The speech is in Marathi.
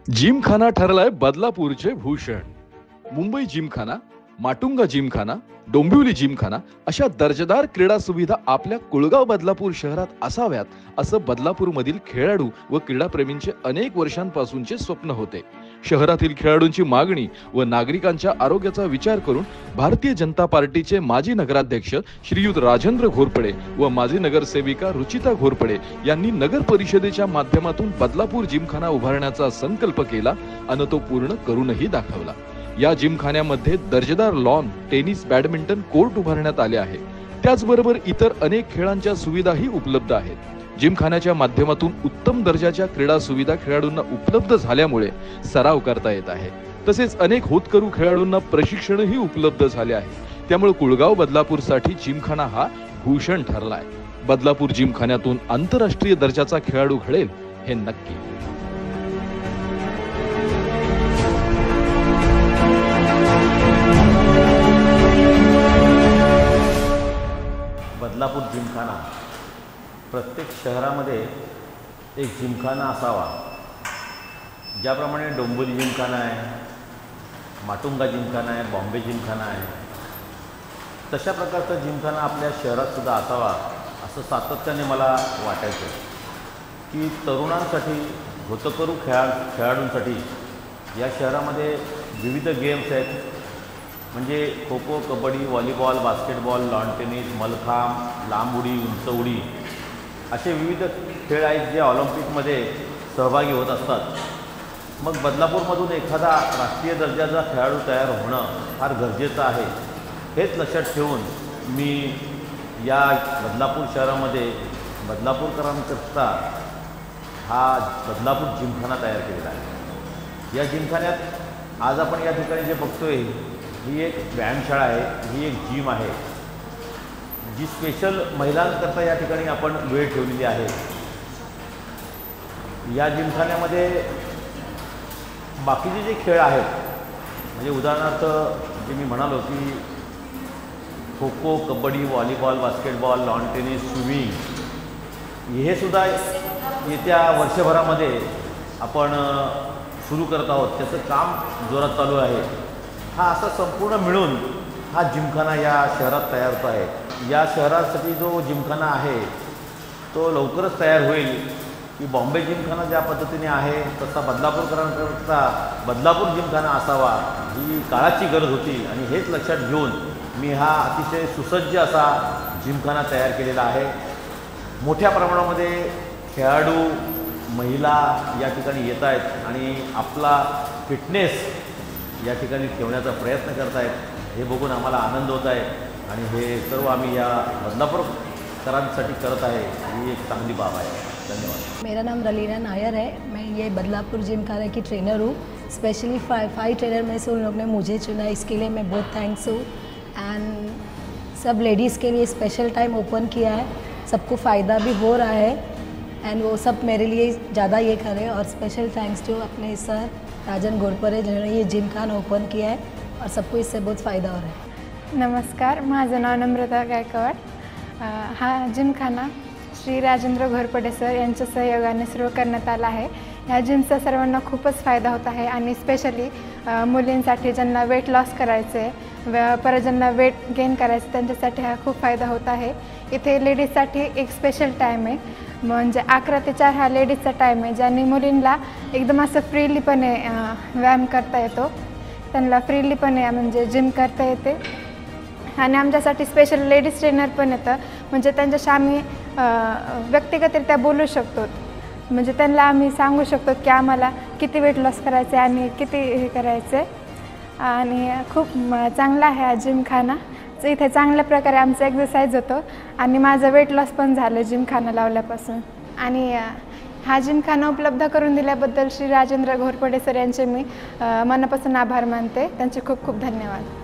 जिमखाना ठरलाय बदलापूरचे भूषण. मुंबई जिमखाना, माटुंगा जिमखाना, डोंबिवली जिमखाना अशा दर्जेदार क्रीडा सुविधा आपल्या कुळगाव बदलापूर शहरात असाव्यात असं बदलापूरमधील खेळाडू व क्रीडाप्रेमींचे अनेक वर्षांपासूनचे स्वप्न होते. शहरातील खेळाडूंची मागणी व नागरिकांच्या आरोग्याचा विचार करून भारतीय जनता पार्टीचे माजी नगराध्यक्ष श्रीयुत राजेंद्र घोरपडे व माजी नगरसेविका रुचिता घोरपडे यांनी नगर परिषदेच्या माध्यमातून बदलापूर जिमखाना उभारण्याचा संकल्प केला आणि तो पूर्ण करूनही दाखवला. या जिमखान्यामध्ये दर्जेदार लॉन, टेनिस, बॅडमिंटन कोर्ट उभारण्यात आले आहे. त्याचबरोबर इतर अनेक खेळांच्या सुविधाही उपलब्ध आहेत. जिमखान्याच्या माध्यमातून उत्तम दर्जाच्या क्रीडा सुविधा खेळाडूंना उपलब्ध झाल्यामुळे सराव करता येत आहे. तसेच अनेक होतकरू खेळाडूंना प्रशिक्षणही उपलब्ध झाले आहे. त्यामुळे कुळगाव बदलापूरसाठी जिमखाना हा भूषण ठरलाय. बदलापूर जिमखान्यातून आंतरराष्ट्रीय दर्जाचा खेळाडू घडेल हे नक्की. बदलापूर जिमखाना प्रत्येक शहरामध्ये एक जिमखाना असावा. ज्याप्रमाणे डोंबिवली जिमखाना आहे, माटुंगा जिमखाना आहे, बॉम्बे जिमखाना आहे, तशा प्रकारचा जिमखाना आपल्या शहरात सुद्धा असावा असं सातत्याने मला वाटायचं की तरुणांसाठी, होतकरू खेळाडूंसाठी या शहरामध्ये विविध गेम्स आहेत. म्हणजे kho kho, kabaddi, volleyball, basketball, lawn tennis, mallakhamb, लांब उडी, उंच उडी असे विविध खेळ आहेत जे ऑलिम्पिकमध्ये सहभागी होत असतात. मग बदलापूरमधून एखादा राष्ट्रीय दर्जाचा खेळाडू तयार होणं फार गरजेचं आहे. हेच लक्षात ठेवून मी या बदलापूर शहरामध्ये बदलापूरकरांकरता हा बदलापूर जिमखाना तयार केलेला आहे. या जिमखान्यात आज आपण या ठिकाणी जे बघतोय ही एक व्यायामशाळा आहे, ही एक जिम आहे जी स्पेशल महिलांकरता या ठिकाणी आपण वेळ ठेवलेली आहे. या जिमखान्यामध्ये बाकीचे जे खेळ आहेत, म्हणजे उदाहरणार्थ जे मी म्हणालो की kho kho, kabaddi, volleyball, basketball, lawn tennis, swimming हे सुद्धा येत्या वर्षभरामध्ये आपण सुरू करत आहोत. त्याचं काम जोरात चालू आहे. हा असा संपूर्ण मिळून हा जिमखाना या शहरात तयार होत आहे. या शहरासाठी जो जिमखाना आहे तो लवकरच तयार होईल की बॉम्बे जिमखाना ज्या पद्धतीने आहे तसा बदलापूरकरांकरता बदलापूर जिमखाना असावा ही काळाची गरज होती. आणि हेच लक्षात घेऊन मी हा अतिशय सुसज्ज असा जिमखाना तयार केलेला आहे. मोठ्या प्रमाणामध्ये खेळाडू, महिला या ठिकाणी येत आहेत आणि आपला फिटनेस या ठिकाणी ठेवण्याचा प्रयत्न करत आहेत. हे बघून आम्हाला आनंद होत आहे आणि हे सर्व आम्ही या बदलापूरकरांसाठी करत आहे. ही एक चांगली बाब आहे. धन्यवाद. मेरा नाम रलीना नायर है. मैं ये बदलापुर जिमखाना की ट्रेनर हूँ. स्पेशली फाइव ट्रेनर में से उन लोगों ने मुझे चुना, इसके लिए मैं बहुत थैंक्स हूँ. एंड सब लेडीज़ के लिए स्पेशल टाइम ओपन किया है. सबको फ़ायदा भी हो रहा है एंड वो सब मेरे लिए ज़्यादा ये करें. और स्पेशल थैंक्स टू अपने सर राजन घोरपडे जिन्होंने ये जिमखाना ओपन किया है और सबको इससे बहुत फ़ायदा हो रहा है. नमस्कार, माझं नाव नम्रता गायकवाड. हा जिमखाना श्री राजेंद्र घोरपडे सर यांच्या सहयोगाने सुरू करण्यात आला आहे. ह्या जिमचा सर्वांना खूपच फायदा होत आहे आणि स्पेशली मुलींसाठी ज्यांना वेट लॉस करायचे आहे, परत ज्यांना वेट गेन करायचं त्यांच्यासाठी हा खूप फायदा होत आहे. इथे लेडीजसाठी एक स्पेशल टाईम आहे, म्हणजे 11 ते 4 हा लेडीजचा टाईम आहे, ज्याने मुलींना एकदम असं फ्रीलीपणे व्यायाम करता येतो. त्यांना फ्रीलीपणे म्हणजे जिम करता येते. आणि आमच्यासाठी स्पेशल लेडीज ट्रेनर पण येतं, म्हणजे त्यांच्याशी आम्ही व्यक्तिगतरित्या बोलू शकतो. म्हणजे त्यांना आम्ही सांगू शकतो की आम्हाला किती वेट लॉस करायचं आहे आणि किती हे करायचं आहे. आणि खूप चांगला आहे हा जिमखाना. इथे चांगल्या प्रकारे आमचा एक्सरसाइज होतो आणि माझं वेट लॉस पण झालं जिमखाना लावल्यापासून. आणि हा जिमखाना उपलब्ध करून दिल्याबद्दल श्री राजेंद्र घोरपडे सर यांचे मी मनापासून आभार मानते. त्यांचे खूप खूप धन्यवाद.